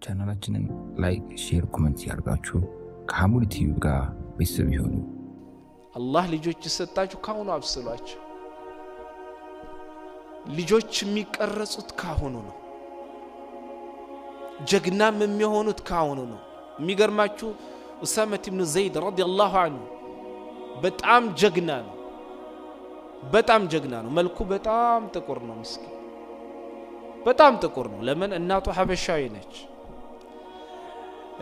ቻናላችንን ላይክ ሼር ኮሜንት ያርጋችሁ ከሐሙድ ቲቪ ጋር ቤተሰብ ይሁኑ አላህ ልጆች ሰጣችሁ ካሁኑ አብስሏቸው ልጆች የሚቀረጹት ካሁኑ ነው ጀግናም የሚሆኑት ካሁኑ ነው የሚገርማችሁ ኡሳማ ኢብኑ ዘይድ ረዲየላሁ ዐንሁ በጣም ጀግና ነው መልኩ በጣም ጥቁር ነው ምስኪን በጣም ጥቁር ነው ለምን እናቱ ሐበሻዊ ነች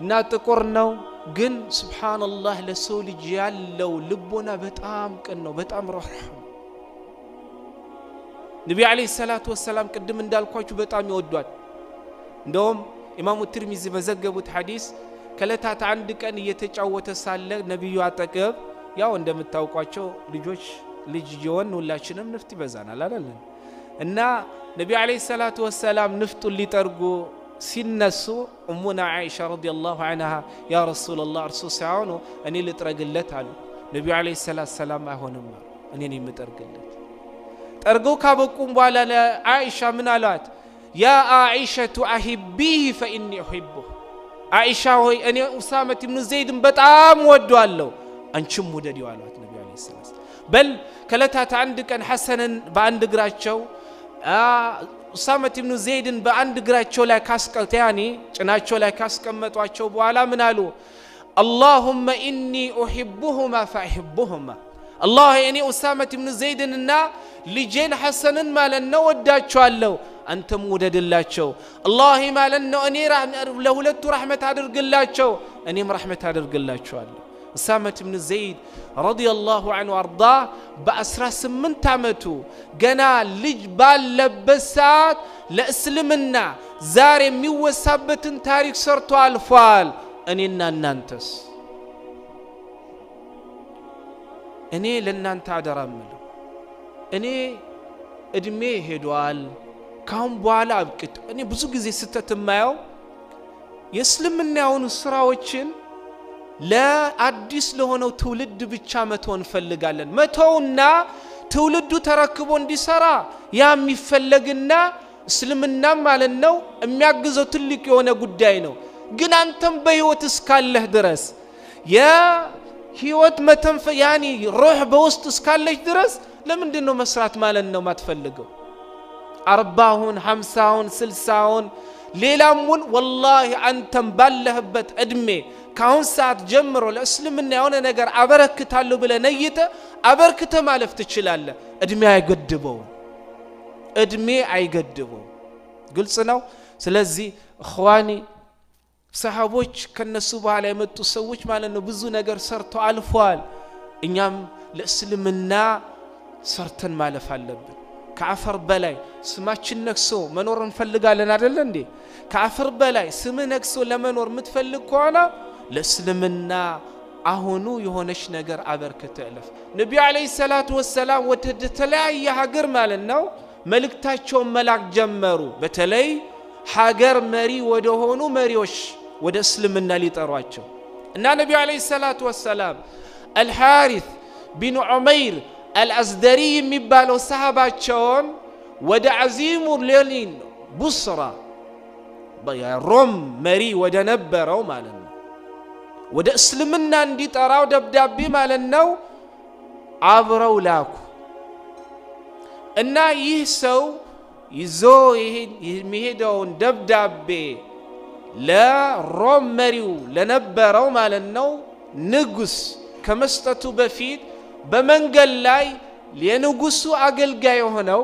እና ጥቁር ነው ግን ሱብሃንአላህ ለሰው ልጅ ያለው ልቦና በጣም ቅን ነው በጣም ረህም ነብዩ አለይሂ ሰላቱ ወሰለም ቀደም እንዳልኳችሁ በጣም ይወዷል እንደውም ኢማሙ ትርሚዚ በዘገቡት ሐዲስ ከለታት አንድ ቀን እየተጫወተ ሳለ ነብዩ አጠገብ ያው እንደምታውቋቸው ልጅ ይወን ሁላችንም ንፍጥ ይበዛናል አይደል እና ነብዩ አለይሂ ሰላቱ ወሰለም ንፍጡን ሊጠርጉ ሲነሱ ኡሙና አይሻ ረዲየላሁ ዐንሃ ያ ረሱላህ እርሱ ሳይሆኑ እኔ ልጥረግለት አሉ ነብዩ አለይሂ ሰላቱ ሰላም አይሆንም እኔ ነኝ የምጠርግለት ጠርገው ካበቁም በኋላ ለአይሻ ምን አሏት ያ አይሻቱ አሂቢሂ ፈኢኒ ኡሂቡሁ አይሻ ሆይ እኔ ኡሳማ ኢብኑ ዘይድን በጣም ወደዋለሁ አንቺም ወደዲው አሏት ነብዩ አለይሂ ሰላቱ በል ከለታት አንድ ቀን ሐሰንን በአንድ እግራቸው ኡሳማ ኢብኑ ዘይድን በአንድ እግራቸው ላይ ካስቀልታኒ ጭናቸው ላይ ካስቀመጧቸው በኋላ ምን አሉ اللهم اني احبهما فاحبهما الله اني ኡሳማ ኢብኑ ዘይድንና ልጄን ሐሰንን ማለት ነው ወዳቸዋለሁ አንተም ወደድላቸው الله ማለት ነው እኔ ለሁለቱ ረህመት አድርግላቸው እኔም ረህመት አድርግላቸዋለሁ ኡሳማ ኢብኑ ዘይድ ረዲየላሁ ዐንሁ አርዳ በ18 አመቱ ገና ልጅ ባለበሳት ለእስልምና ዛሬ የሚወሳበትን ታሪክ ሰርቶ አልፏል እኔና እናንተስ እኔ ለእናንተ አደራምለው እኔ እድሜ ሄዷል ካሁን በኋላ አብቅት እኔ ብዙ ጊዜ ስተትማየው የእስልምናውን ስራዎችን ለአዲስ ለሆነው ትውልድ ብቻ መተውን ፈልጋለን መተውና ትውልዱ ተረክቦ እንዲሰራ የሚፈልግና እስልምና ማለት ነው የሚያግዘው ትልቅ የሆነ ጉዳይ ነው ግን አንተም በህይወት እስካለህ ድረስ የህይወት መተንፈ ያኒ ሩህ በውስጥ እስካለች ድረስ ለምንድን ነው መስራት ማለት ነው ማትፈልገው 40 50 60 ሌላሙን والله አንተም ባለህበት እድሜ ካሁን ሰዓት ጀምሮ ለእስልምና የሆነ ነገር አበረክታለሁ ብለ ነይተ አበርክተ ማለፍ ትችላለህ እድሜ አይገድበው ግልጽ ነው ስለዚህ اخواني ሰሃቦች ከነሱ በኋላ የመጡ ሰዎች ማለት ነው ብዙ ነገር ሰርተው አልፏል እኛም ለእስልምና ሰርተን ማለፍ አለብን ከአፈር በላይ ስማችን ነክሶ መኖር እንፈልጋለን አይደል እንዴ ከአፈር በላይ ስም ነክሶ ለመኖር ምትፈልግ ከሆነ ለእስልምና አሁኑ የሆነች ነገር አበርክተ አለፍ ነብዩ አለይሂ ሰላቱ ወሰለም ወደ ተለያየ ሀገር ማለት ነው መልእክታቸው መላክ ጀመሩ በተለይ ሀገር መሪ ወደ ሆኑ መሪዎች ወደ እስልምና ሊጠሯቸው እና ነብዩ አለይሂ ሰላቱ ወሰለም አልሐሪስ ቢን ዑመይር አልአዝደሪ የሚባለው ሰሃባቸውን ወደ አዚሙ ሌሊን ቡስራ በሮም መሪ ወደ ነበረው ማለት ነው ወደ እስልምና እንዲጠራው ደብዳቤ ማለት ነው አብረው ላኩ እና ይህ ሰው ይዞ የሚሄደውን ደብዳቤ ለሮም መሪው ለነበረው ማለት ነው ንጉስ ከመስጠቱ በፊት በመንገድ ላይ የንጉሱ አገልጋይ ሆነው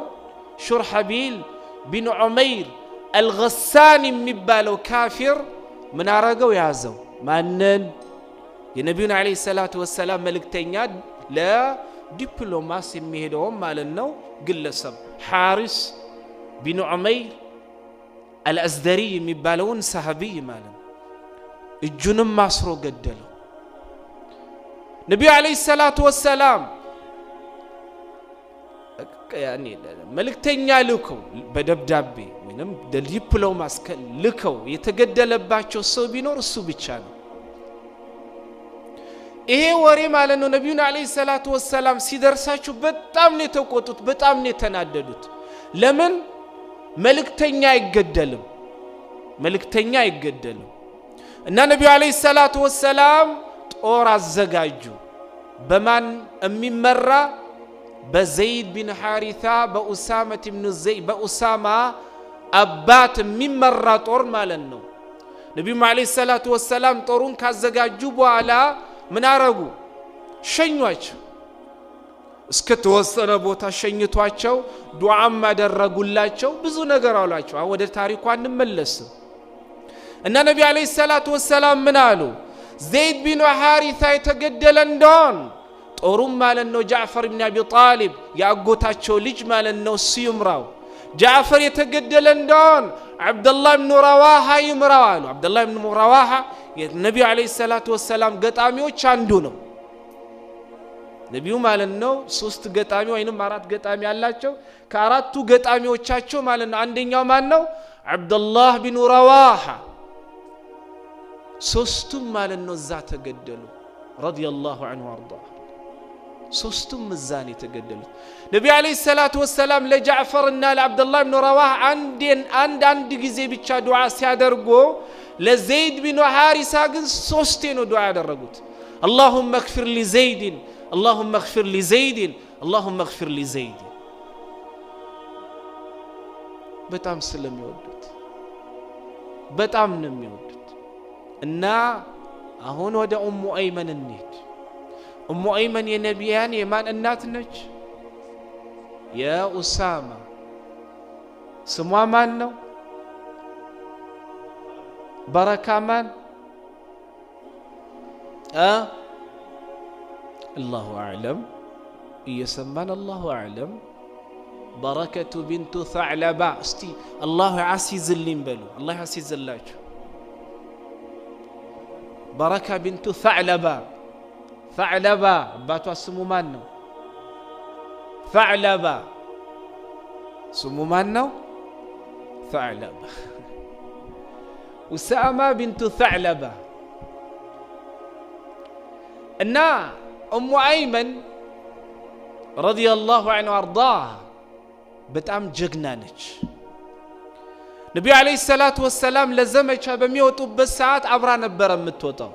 ሹርሐቢል ቢን ዑመይር አልገሳኒ የሚባለው ካፊር ምን አረገው ያዘው ማንን የነብዩን አለይሂ ሰላቱ ወሰለም መልእክተኛ ለዲፕሎማሲ የሚሄደው ማለት ነው ግለሰብ ሐሪስ ቢን ዑመይር አልአዝደሪ የሚባለውን ሰሃቢ ማለት እጁንም ማስሮ ገደለው ነብዩ አለይሂ ሰላቱ ወሰለም ያኒ መልእክተኛ ልከው በደብዳቤ ወይንም ዲፕሎማሲ ልከው የተገደለባቸው ሰው ቢኖር እሱ ብቻ ነው ይሄ ወሬ ማለት ነው ነብዩ አለይሂ ሰላቱ ወሰለም ሲደርሳችሁ በጣም ነው የተቆጡት በጣም ነው የተናደዱት ለምን መልእክተኛ አይገደልም መልእክተኛ አይገደልም እና ነብዩ አለይሂ ሰላቱ ወሰለም ጦር አዘጋጁ በማን የሚመራ በዘይድ ቢን ሐሪታ በኡሳማ ኢብኑ ዘይድ በኡሳማ አባት የሚመራ ጦር ማለት ነው ነብዩ አለይሂ ሰላቱ ወሰለም ጦሩን ካዘጋጁ በኋላ ምን አረጉ ሸኟቸው እስከ ተወሰነ ቦታ ሸኝቷቸው ዱዓም አደረጉላቸው ብዙ ነገር አሏቸው ወደ ታሪኩ አንመለስ እና ነብዩ አለይሂ ሰላቱ ወሰለም ምን አሉ ዘይድ ቢን ሐሪታ የተገደለ እንደሆነ ጦሩም ማለት ነው ጃዕፈር ኢብኑ አቢ ጣሊብ ያጎታቸው ልጅ ማለት ነው ሲምራው ጃዕፈር የተገደለ እንደሆነ አብዱላህ ኢብኑ ረዋሃ ይምራው አሉ አብዱላህ ኢብኑ ረዋሃ የነብዩ አለይሂ ሰላቱ ወሰለም ገጣሚዎች አንዱ ነው ነብዩ ማለት ነው 3 ገጣሚ ወይንም 4 ገጣሚ ያላቸው ከአራቱ ገጣሚዎቻቸው ማለት ነው አንደኛው ማን ነው አብዱላህ ኢብኑ ረዋሃ ሶስቱም ማለት ነው እዛ ተገደሉ ረዲየላሁ ዐንሁ ወርዳ ሶስቱም እዛን የተገደሉት ነብዩ አለይሂ ሰላቱ ወሰለም ለጃዕፈር እና ለአብዱላህ ኢብኑ ረዋሃ አንድ ጊዜ ብቻ ዱዓ ሲያደርጉ ለዘይድ ቢን ሐሪሳ ግን 3 ነው ዱዓ ያደረጉት اللهم اغفر لزيد اللهم اغفر لزيد اللهم اغفر لزيد በጣም ስለሚወዱት በጣም ነው የሚወዱት እና አሁን ወደ ኡሙ አይመን እንሂድ ኡሙ አይመን የነቢያን የማን እናት ነች የኡሳማ ስሟ ማን ነው በረካ ማን الله أعلم يسمى الله أعلم بركة بنت ثعلبة استي الله عزيز اللي بلو الله عزيز الله بركة بنت ثعلبة ثعلبة باتوا اسمه مانو ثعلبة اسمه مانو ثعلبة أسامة بنت ثعلبة እና ኡሙ አይመን ረዲየላሁ ዐንሁ ወርዳህ በጣም ጀግና ነች ነብዩ አለይሂ ሰላቱ ወሰለም ለዘመቻ በሚወጡበት ሰዓት አብራ ነበር የምትወጣው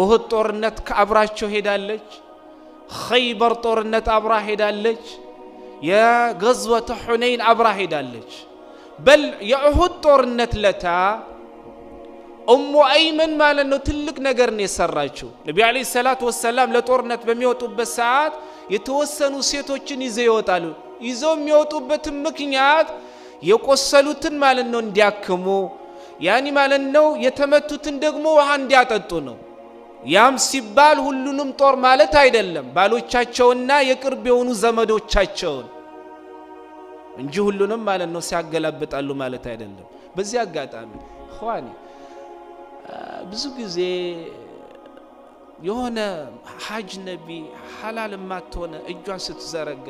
ኡሁድ ጦርነት ከአብራቸው ሄዳለች ኸይበር ጦርነት አብራ ሄዳለች የገዝወተ ሁነይን አብራ ሄዳለች በል የኡሁድ ጦርነት ለታ ኡሙ አይመን ማለት ነው ትልቅ ነገር ነው የሰራችው ነብዩ አለይሂ ሰላቱ ወሰለም ለጦርነት በሚወጡበት ሰዓት የተወሰኑ ሴቶችን ይዘው ይወጣሉ ይዘው የሚወጡበት ምክንያት የቆሰሉትን ማለት ነው እንዲያክሙ ያኒ ማለት ነው የተመቱትን ደግሞ ውሃ እንዲያጠጡ ነው ያም ሲባል ሁሉንም ጦር ማለት አይደለም ባሎቻቸውና የቅርብ የሆኑ ዘመዶቻቸውን እንጂ ሁሉንም ማለት ነው ሲያገላብጣሉ ማለት አይደለም በዚህ አጋጣሚ ኸዋኒ ብዙ ጊዜ የሆነ ሐጅ ነቢ ሐላል ማትሆነ እጇን ስትዘረጋ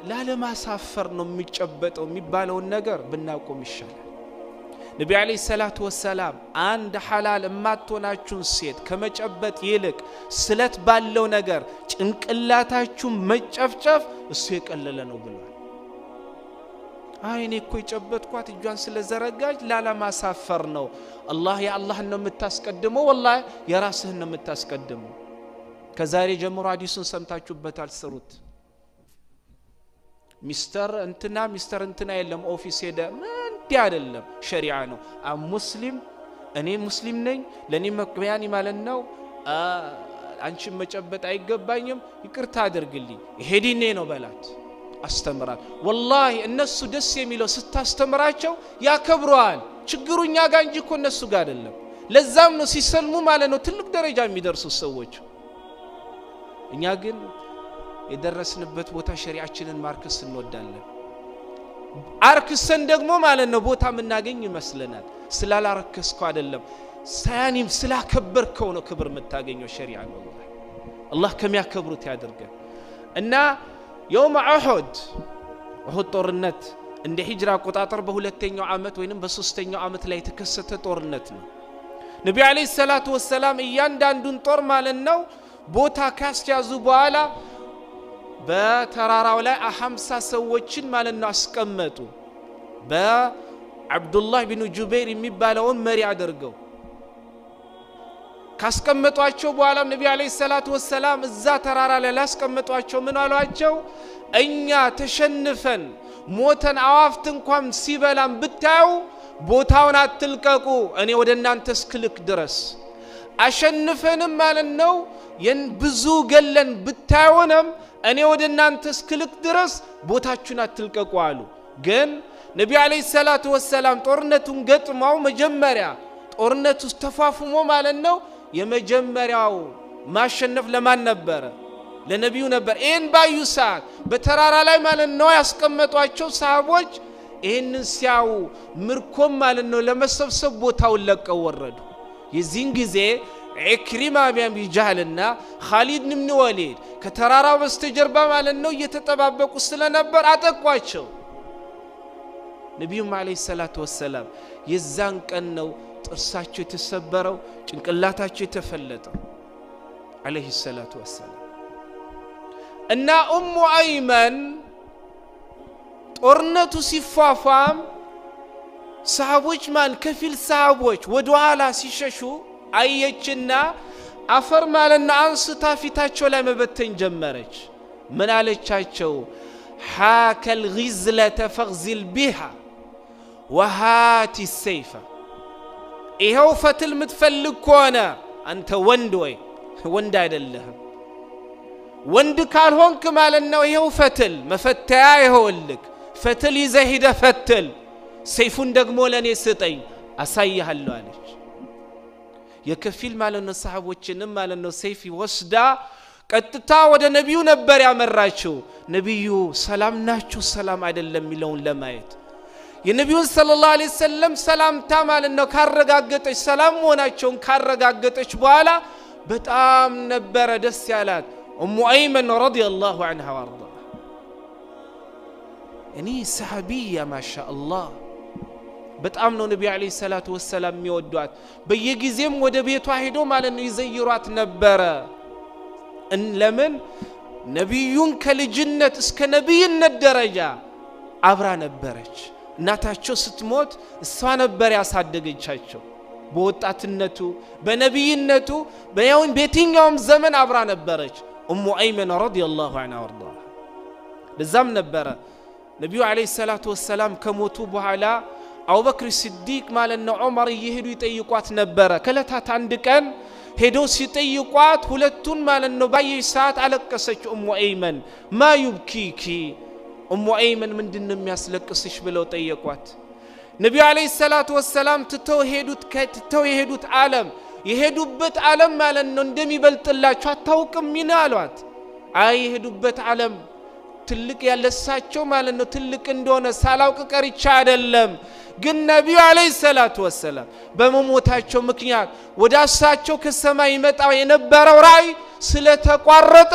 ላለማሳፈር ነው የሚጨበጠው የሚባለው ነገር ብናቆም ይሻላል ነብዩ አለይሂ ሰላቱ ወሰለም አንድ ሐላል ማትሆናችሁን ሴት ከመጨበጥ ይልቅ ስለት ባለው ነገር ጭንቅላታችሁ መጨፍጨፍ እሱ የቀለለ ነው ብሏል አይኔ እኮ ይጨበጥኳት እጇን ስለዘረጋች ላለማሳፈር ነው አላህ ያ አላህ ነው የምታስቀድመው ወላሂ የራስህን ነው የምታስቀድመው ከዛሬ ጀምሮ ሐዲሱን ሰምታችሁበታል ስሩት ሚስተር እንትና የለም ኦፊስ ሄደ እንዴ አይደለም ሸሪዓ ነው ሙስሊም እኔ ሙስሊም ነኝ ለኔ መቅበያኒ ማለት ነው አንቺ መጨበጥ አይገባኝም ይቅርታ አድርግልኝ ይሄ ዲኔ ነው በላት አስተምራል ወላሂ እነሱ ደስ የሚለው ስታስተምራቸው ያከብሩዋል ችግሩኛ ጋር እንጂ እኮ እነሱ ጋር አይደለም ለዛም ነው ሲሰልሙ ማለት ነው ትልቅ ደረጃ የሚደርሱ ሰዎች እኛ ግን የደረስንበት ቦታ ሸሪዓችንን ማርከስ እንወዳለን አርክሰን ደግሞ ማለት ነው ቦታ ምናገኝ ይመስለናል ስላላረከስኩ አይደለም ሳያኒም ስላከበርከው ነው ክብር የምታገኘው ሸሪዓ ነው አላህ ከሚያከብሩት ያድርገን እና يوم أحد ጦርነት እንደ ሂጅራ አቆጣጠር በሁለተኛው አመት ወይንም በሶስተኛው አመት ላይ ተከሰተ ጦርነት ነው ነብዩ አለይሂ ሰላቱ ወሰለም እያንዳንዱን ጦር ማለት ነው ቦታ ካስያዙ በኋላ በተራራው ላይ 50 ሰዎችን ማለት ነው አስቀመጡ አብዱላህ ቢን ጁበይር የሚባለውን መሪ አድርገው ካስቀመጧቸው በኋላ ነብዩ አለይሂ ሰላቱ ወሰለም እዛ ተራራ ላይ ላስቀመጧቸው ምን አሏቸው እኛ ተሸንፈን ሞተን አዋፍት እንኳን ሲበላም ብታዩ ቦታውን አትልቀቁ እኔ ወደ እናንተ እስክልክ ድረስ አሸንፈንም ማለት ነው ብዙ ገለን ብታዩንም እኔ ወደ እናንተ እስክልክ ድረስ ቦታችሁን አትልቀቁ አሉ ግን ነብዩ አለይሂ ሰላቱ ወሰለም ጦርነቱን ገጥመው መጀመሪያ ጦርነቱ ተፋፍሞ ማለት ነው የመጀመሪያው ማሸነፍ ለማን ነበር ለነብዩ ነበር ይሄን ባዩ ሰዓት በተራራ ላይ ማለት ነው ያስቀመጧቸው ሰሃቦች ይሄንን ሲያው ምርኮም ማለት ነው ለመሰብሰብ ቦታውን ለቀው ወረዱ የዚህን ጊዜ ኢክሪማ ቢን ቢጃልና ኻሊድ ኢብኑ ወሊድ ከተራራው በስተጀርባ ማለት ነው እየተጠባበቁ ስለነበር አጠቋቸው ነብዩ አለይሂ ሰላቱ ወሰለም የዛን ቀን ነው ጥርሳቸው የተሰበረው ጭንቅላታቸው የተፈለጠው አለይሂ ሰላቱ ወሰለም እና ኡሙ አይመን ጦርነቱ ሲፋፋም ሰሃቦች ማን ከፊል ሰሃቦች ወደ ኋላ ሲሸሹ አየችና አፈር ማለና አንስታ ፊታቸው ላይ መበተን ጀመረች ምን አለቻቸው حاكل غزلة فغزل بها وهات السيف إيهو فتل متفلق كونا أنت وندوي وند አይደለህም ወንድ ካልሆንክ ማለት ነው ይሄው ፈትል መፈተያ ይሆልክ ፈትል ይዘሂደ ፈትል ሰይፉን ደግሞ ለኔ ስጠኝ አሳይሃለሁ አለች የከፊል ማለት ነው ሰሃቦችንም ማለት ነው ሰይፍ ወስዳ ቀጥታ ወደ ነብዩ ነበር ያመራቸው ነብዩ ሰላም ናችሁ ሰላም አይደለም ሚለውን ለማየት የነብዩ ሰለላሁ ዐለይሂ ወሰለም ሰላምታ ማለት ነው ካረጋገጠች ሰላም ሆናቸውን ካረጋገጠች በኋላ በጣም ነበር ደስ ያላት ኡሙ አይመን ረዲየላሁ ዐንሃ ወርዳ እኔ ሰሃቢያ ማሻአላህ በጣም ነው ነብዩ አለይሂ ሰላቱ ወሰለም የሚወዷት በየጊዜም ወደ ቤቷ ሄዶ ማለት ነው ይዘይሯት ነበር ለምን ነብዩን ከልጅነት እስከ ነብይነት ደረጃ አብራ ነበረች እናታቸው ስትሞት እሷ ነበር ያሳደገቻቸው በወጣትነቱ በነብይነቱ በያውን በየትኛውም ዘመን አብራ ነበረች ኡሙ አይመን ረዲየላሁ ዐንሃ ወርዳ ለዛም ነበር ነብዩ አለይሂ ሰላቱ ወሰለም ከሞቱ በኋላ አቡበክር ሲዲቅ ማለት ነው ዑመር ይሄዱ ይጠይቋት ነበር ከለታት አንድ ቀን ሄዶ ሲጠይቋት ሁለቱን ማለት ነው ባየሽ ሰዓት አለቀሰች ኡሙ አይመን ማ ይብኪኪ ኡሙ አይመን ምንድነው የሚያስለቅስሽ ብለው ጠየቋት ነብዩ አለይሂ ሰላቱ ወሰለም ትተው የሄዱት ዓለም የሄዱበት ዓለም ማለት ነው እንደሚበልጥላችሁ አታውቅም ይናሏት አይ የሄዱበት ዓለም ትልቅ ያለሳቸው ማለት ነው ትልቅ እንደሆነ ሳላውቅ ቀርቻ አይደለም ግን ነብዩ አለይሂ ሰላቱ ወሰለም በመሞታቸው ምክንያት ወዳሳቸው ከሰማይ ይመጣው የነበረው ራይ ስለተቋረጠ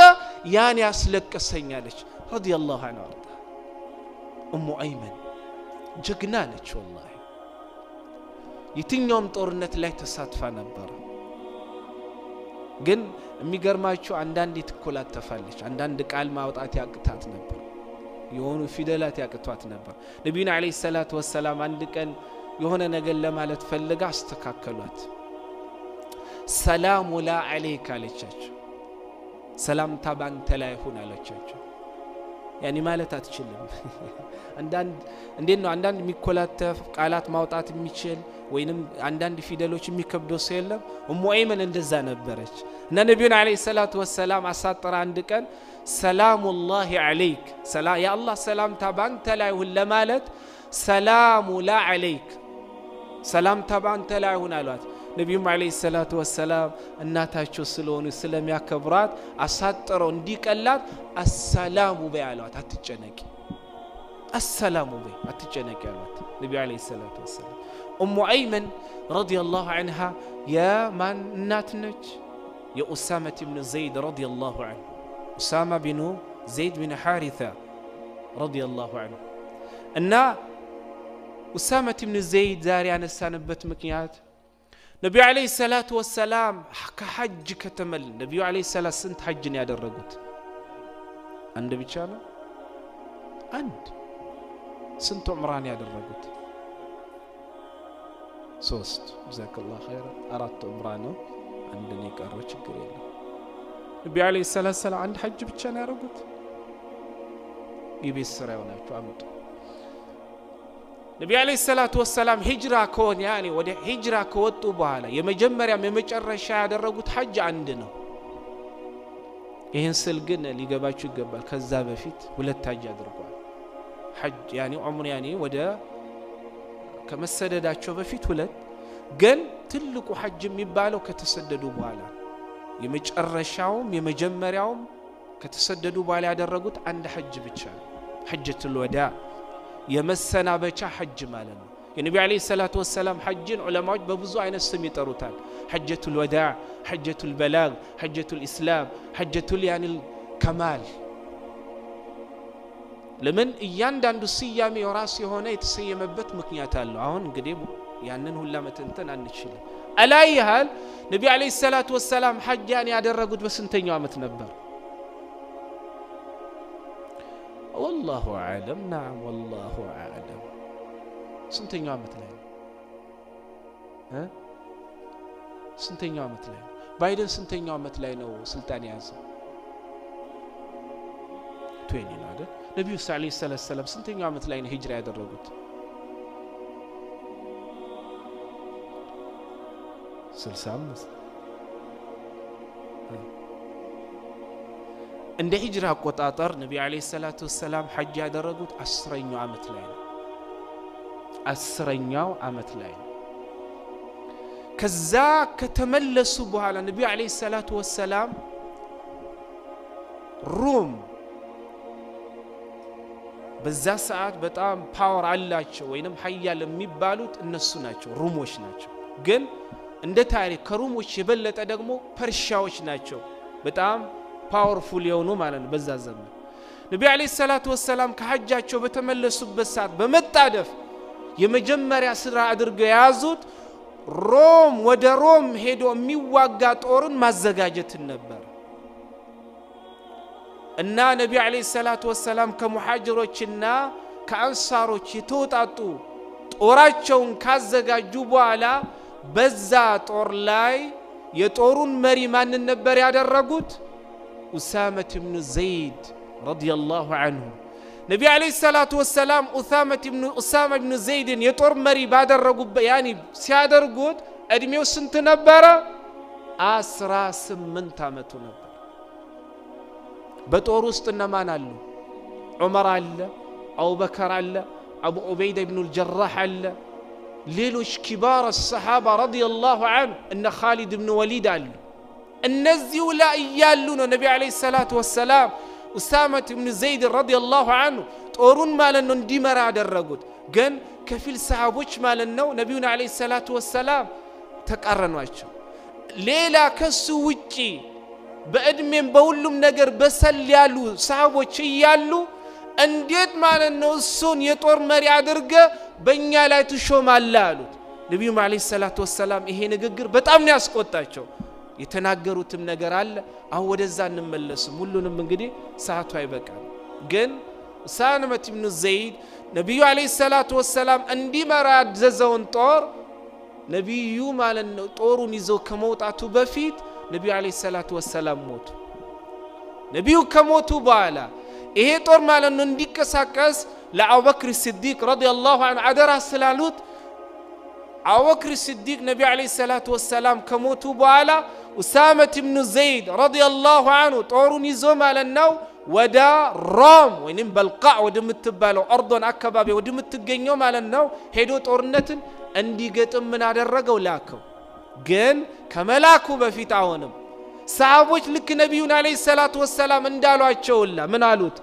ያን ያስለቀሰኛለች ረዲየላሁ ዐንሃ ኡሙ አይመን ጀግና ነች والله የትኛውም ጦርነት ላይ ተሳትፋ ነበር ግን የሚገርማችሁ አንዳንድ ትኮላተፋለች አንዳንድ ቃል ማውጣት ያቅታት ነበር የሆኑ ፊደላት ያቅቷት ነበር ነብዩና አለይሂ ሰላቱ ወሰለም አንድ ቀን የሆነ ነገር ለማለት ፈልጋ አስተካከሏት ሰላሙ ላ አለይካ አለቻቸው ሰላምታ ባንተ ላይ ይሁን አለቻቸው ያኒ ማለት አትችልም አንዳንድ እንዴት ነው አንዳንድ የሚኮላተፍ ቃላት ማውጣት የሚችል ወይንም አንዳንድ ፊደሎች የሚከብደው ሰለም ኡሙ አይመን እንደዛ ነበረች እና ነብዩና አለይሂ ሰላቱ ወሰለም አሳጥራ አንድ ቀን ሰላሙላሂ አለይክ ያ አላህ ሰላምታ ባንተ ላይ ይሁን ለማለት ሰላሙ ላ አለይክ ሰላምታ ባንተ ላይ ይሁን አሏት ነብዩም አለይሂ ሰላቱ ወሰለም እናታቸው ስለሆኑ ስለሚያከብራት አሳጥረው እንዲቀላት አሰላሙ በያሏት አትጨነቂ السلام بي أتجنك يا لوت نبي عليه الصلاة والسلام أم أيمن رضي الله عنها يا من ناتنج يا أسامة بن زيد رضي الله عنه أسامة بن زيد بن حارثة رضي الله عنه أن أسامة بن زيد زاري عن السنبت مكيات نبي عليه الصلاة والسلام كحج كتمل نبي عليه الصلاة سنت حج يا درجت عند بيشانا عند سنت عمران ያደረጉት ሶስት ጀዛከላሁ ኸይር አራት ዑምራ ነው አንድን የቀረው ችግር የለም ነብዩ አለይሂ ሰላም አንድ ሐጅ ብቻ ነው ያደረጉት ይቤት ስራ ይሆናችሁ አምጡ ነብዩ አለይሂ ሰላም ሂጅራ ከሆነ ያኒ ወደ ሂጅራ ከወጡ በኋላ የመጀመሪያም የመጨረሻ ያደረጉት ሐጅ አንድ ነው ይሄን ስል ግን ሊገባችሁ ይገባል ከዛ በፊት ሁለት ሐጅ አድርጓል ሐጅ ያኒ ዑምራ ያኒ ወደ ከመሰደዳቸው በፊት ሁለት ግን ትልቁ ሐጅ የሚባለው ከተሰደዱ በኋላ የመጨረሻውም የመጀመሪያውም ከተሰደዱ በኋላ ያደረጉት አንድ ሐጅ ብቻ ነው ሐጀቱል ወዳ የመሰናበቻ ሐጅ ማለት ነው የነብዩ አለይሂ ሰላም ሐጅን ዑለማዎች በብዙ አይነት ስም ይጠሩታል ሐጀቱል ወዳ ሐጀቱል በላግ ሐጀቱል ኢስላም ሐጀቱል ያኒል ከማል ለምን እያንዳንዱ ስያሜ የራሱ የሆነ የተሰየመበት ምክንያት አለው አሁን እንግዲህ ያንን ሁላ መተንተን አንችልም አላየሃል ነብዩ አለይሂ ሰላም ሐጅን ያደረጉት በስንተኛው አመት ነበር والله اعلم نعم والله اعلم ስንተኛው አመት ላይ ስንተኛው አመት ላይ ባይደን ስንተኛው አመት ላይ ነው ስልጣን ያዘው 20 ነው አይደል ነብዩ ሰለላሁ ዐለይሂ ወሰለም ስንተኛው አመት ላይ ነው ሂጅራ ያደረጉት 65 እንደ ሂጅራ አቆጣጠር ነብዩ አለይሂ ሰላም ሐጅ ያደረጉት 10ኛው አመት ላይ ነው 10ኛው አመት ላይ ነው ከዛ ከተመለሱ በኋላ ነብዩ አለይሂ ሰላም ሩም በዛ ሰዓት በጣም ፓወር አላቸው ወይንም ኃያል የሚባሉት እነሱ ናቸው ሩሞች ናቸው ግን እንደ ታሪክ ከሩሞች የበለጠ ደግሞ ፐርሺያዎች ናቸው በጣም ፓወርፉል የሆኑ ማለት ነው በዛ ዘመን ነብዩ አለይሂ ሰላም ከሐጃቸው በተመለሱበት ሰዓት በመጣደፍ የመጀመሪያ ስራ አድርገው ያዙት ሮም ወደ ሮም ሄዶ የሚዋጋ ጦርን ማዘጋጀት ነበር እና ነብዩ አለይሂ ሰላም ከሙሃጅሮችና ከአንሳሮች የተወጣጡ ጦራቸውን ካዘጋጁ በኋላ በዛ ጦር ላይ የጦሩን መሪ ማን ነበር ያደረጉት ኡሳማ ኢብኑ ዘይድ ረዲየላሁ ዐንሁ ነብዩ አለይሂ ሰላም ኡሳማ ኢብኑ ዘይድን የጦር መሪ ባደረጉበት ያኒ ሲያደርጉት እድሜው ስንት ነበር 18 አመቱ ነበር በጦር ውስጥ እነማን አሉ ዑመር አለ አቡበከር አለ አቡ ዑበይዳ ኢብኑ አልጀራህ አለ ሌሎች ኪባር الصحابه ረዲየላሁ ዐንሁ እነ ኻሊድ ኢብኑ ወሊድ አሉ እነዚህ ላይ ያሉ ነው ነብዩ አለይሂ ሰላም ኡሳማ ኢብኑ ዘይድ ረዲየላሁ ዐንሁ ጦሩን ማለት ነው እንዲመራ ያደረጉት ግን ከፊል ሰሃቦች ማለት ነው ነብዩን አለይሂ ሰላም ተቃረኗቸው ሌላ ከሱ ውጪ በእድሜም በሁሉም ነገር በሰል ያሉ ሰሃቦች ይያሉ እንዴት ማለት ነው እሱን የጦር መሪ አድርገ በእኛ ላይ ትሾማለህ አሉት ነብዩ አለይሂ ሰላም ይሄ ንግግር በጣም ነው ያስቆጣቸው የተናገሩትም ነገር አለ አሁን ወደዛ እንመለስም ሁሉንም እንግዲህ ሰዓቱ አይበቃም ግን ኡሳማ ኢብኑ ዘይድ ነብዩ አለይሂ ሰላም እንዲመራ ያዘዘውን ጦር ነብዩ ማለት ነው ጦሩን ይዘው ከመውጣቱ በፊት ነብዩ አለይሂ ሰላም ሞቱ ነብዩ ከሞቱ በኋላ ይሄ ጦር ማለት ነው እንዲከሳከስ ለአቡበክር ሲዲቅ ረዲየላሁ ዐንሁ አደራ ስላሉት አቡበክር ሲዲቅ ነብዩ አለይሂ ሰላም ከሞቱ በኋላ ኡሳማ ኢብኑ ዘይድ ረዲየላሁ ዐንሁ ጦሩን ይዞ ማለት ነው ወደ ሮም ወይንም በልቃ ወደምትባለው አርዶን አካባቢ ወደምትገኘው ማለት ነው ሄዶ ጦርነትን እንዲገጥም ምን አደረገው ላከው ግን ከመላኩ በፊት አሁንም ሰሃቦች ልክ ነብዩን አለይሂ ሰላም እንዳሏቸውላ ምን አሉት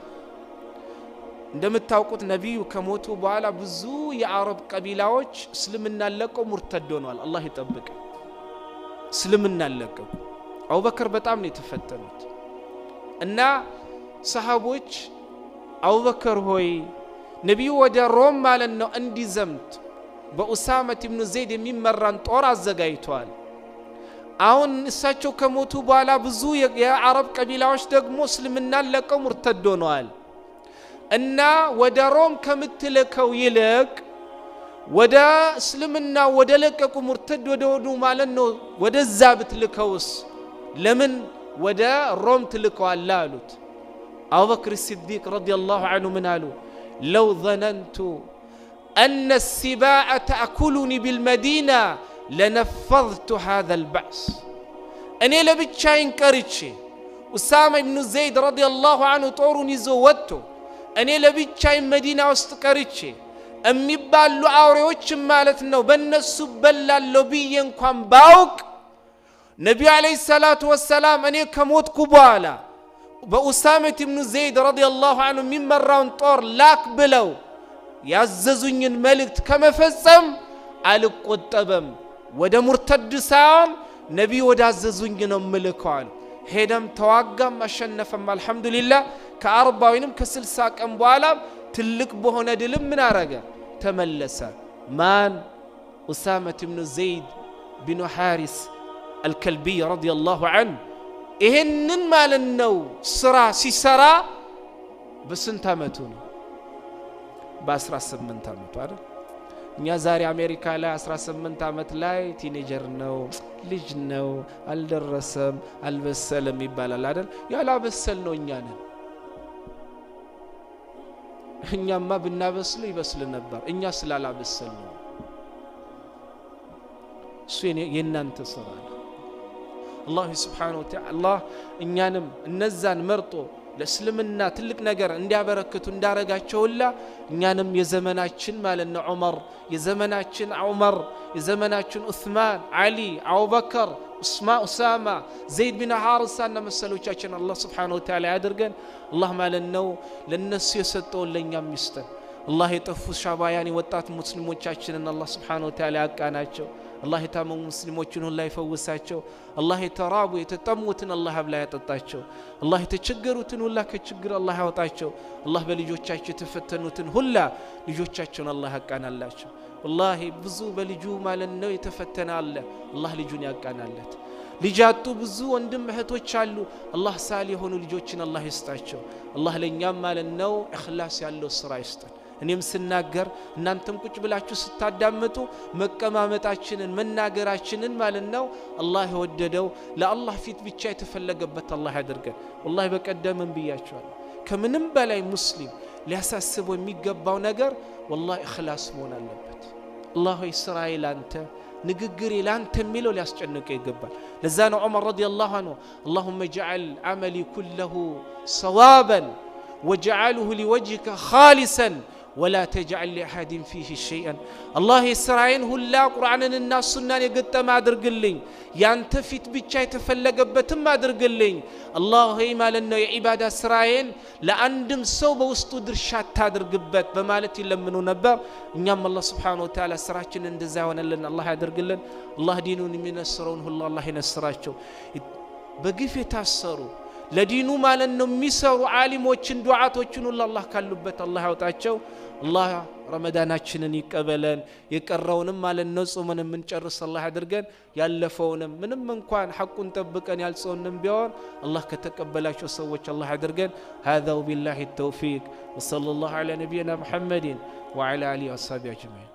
እንደምታውቁት ነብዩ ከሞቱ በኋላ ብዙ የአረብ ቀቢላዎች እስልምና ለቀው ሙርተድ ሆነዋል አላህ ይጠብቅ እስልምና ለቀው አቡበከር በጣም ነው የተፈተኑት እና ሰሃቦች አቡበከር ሆይ ነብዩ ወደ ሮም ማለት ነው እንዲዘምት በኡሳማ ኢብኑ ዘይድ የሚመራን ጦር አዘጋጅቷል አሁን እሳቸው ከሞቱ በኋላ ብዙ የአረብ ቀቢላዎች ደግሞ እስልምና ለቀው ሙርተድ ሆነዋል እና ወደ ሮም ከምትልከው ይልቅ ወደ እስልምና ወደ ለቀቁ ሙርተድ ወደ ወዱ ማለት ነው ወደዛ ብትልከውስ ለምን ወደ ሮም ትልከዋል አሉት አቡበክር ሲዲቅ ረዲየላሁ ዐንሁ ምን አሉ ለው ظننت أن السباع تأكلني بالمدينة لنفذت هذا البعث እኔ ለብቻዬን ቀርቼ ኡሳማ ኢብኑ ዘይድ ረዲየላሁ ዐንሁ ጦሩን ይዞ ወጥቶ እኔ ለብቻዬን መዲና ውስጥ ቀርቼ የሚባሉ አውሬዎች ማለት ነው በእነሱ በላለው ብዬ እንኳን ባውቅ ነብዩ አለይሂ ሰላቱ ወሰላም እኔ ከሞትኩ በኋላ በኡሳማ ኢብኑ ዘይድ ረዲየላሁ ዐንሁ የሚመራውን ጦር ላክ ብለው ያዘዙኝን መልእክት ከመፈጸም አልቆጠበም ወደ ሙርተድ ሳይሆን ነብዩ ወዳዘዙኝ ነው መልከዋል ሄደም ተዋጋም አሸነፈም አልহামዱሊላህ ከ40 ወይንም ከ60 ቀን በኋላ ትልቅ በሆነ ድልም ምን አረገ ተመለሰ ማን ኡሳማ ኢብኑ ዘይድ ቢኑ ሐሪስ الكلبي رضي الله عنه ይሄንን ማለት ነው ስራ ሲሰራ በስንት አመቱ ነው በ18 አመቱ አይደል እኛ ዛሬ አሜሪካ ላይ 18 አመት ላይ ቲኔጀር ነው ልጅ ነው አልደረሰም አልበሰለም ይባላል አይደል ያላበሰል ነው እኛ ነን እኛማ ብናበስል ይበስል ነበር እኛ ስላላበሰል ነው እሱ የናንተ ስራ ነው الله سبحانه وتعالى እኛንም እነዛን መርጦ ለእስልምና ትልቅ ነገር እንዲያበረክቱ እንዳረጋቸውላ እኛንም የዘመናችን ማለት ነው ዑመር የዘመናችን ዑመር የዘመናችን ዑስማን አሊ አቡበከር ኡሳማ ዘይድ ቢን ሐሪሳና መሰሎቻችን አላህ Subhanahu Wa Ta'ala ያድርገን አላህ ማለት ነው ለነሱ የሰጠው ለኛም ይስጠን አላህ የጠፉ ሻባያኒ ወጣት ሙስሊሞቻችንን አላህ Subhanahu Wa Ta'ala ያቃናቸው الله يتامم مسلموችን ሁሉ ይፈውሳቸው الله የተራቡ የተጠሙትን الله አብላ ያጠጣቸው الله የተቸገሩትን ሁሉ ከችግር الله ያወጣቸው الله በልጆቻቸው የተፈተኑትን ሁሉ ልጆቻቸውን الله ያቃናላቸው والله ብዙ በልጁ ማለት ነው የተፈተነ አለ الله ልጁን ያቃናለት ልጃቱ ብዙ ወንድም እህቶች አሉ الله ሳሊ ሆኑ ልጆችን الله ይስጣቸው الله ለኛም ማለት ነው اخلاص ያለው ስራ ይስጠን እኔም ስናገር እናንተም ቁጭ ብላችሁ ስታዳምጡ መቀማመጣችንን መናገራችንን ማለት ነው አላህ ይወደደው ለአላህ ፊት ብቻ የተፈለገበት አላህ ያድርገን والله በቀደምም ብያችኋለሁ ከምንም በላይ ሙስሊም ሊያሳስበው የሚገባው ነገር والله اخلاص መሆን አለበት الله እስራኤል አንተ ንግግር ይላንተ የሚለው ሊያስጨንቀው ይገባል ለዛ ነው ዑመር ረዲየላሁ ዐንሁ اللهم اجعل عملي كله صوابا واجعله لوجهك خالصا ولا تجعل لأحد فيه شيئا الله يسرعين هلا قرآننا الناس سنان يقطع ما أدرقلين ينتفت بيتشا يتفلقبت ما أدرقلين الله هيما لأنه عبادة سرعين لأندم صوب وسط درشات تادرقبت بمالتي لمنو نبا نعم الله سبحانه وتعالى سرعين اندزاونا لنا الله يدرقلن الله دينون من السرون هلا الله ينسرعشو بقيف يتأثروا لدينو مالن ميسرو عالموچن دعاتوچن الله ካሉበት الله ያወጣቸው الله ረመዳናችንን ይቀበለን የቀረውንም ማለት ነው ጾመን ምንጨርስ الله ያድርገን ያለፈውንም ምንም እንኳን ሐቁን ጠብቀን ያልጾንም ቢሆን الله ከተቀበላቸው ሰዎች الله ያድርገን هذا وبالله التوفيق وصلى الله على نبينا محمد وعلى اله وصحبه اجمعين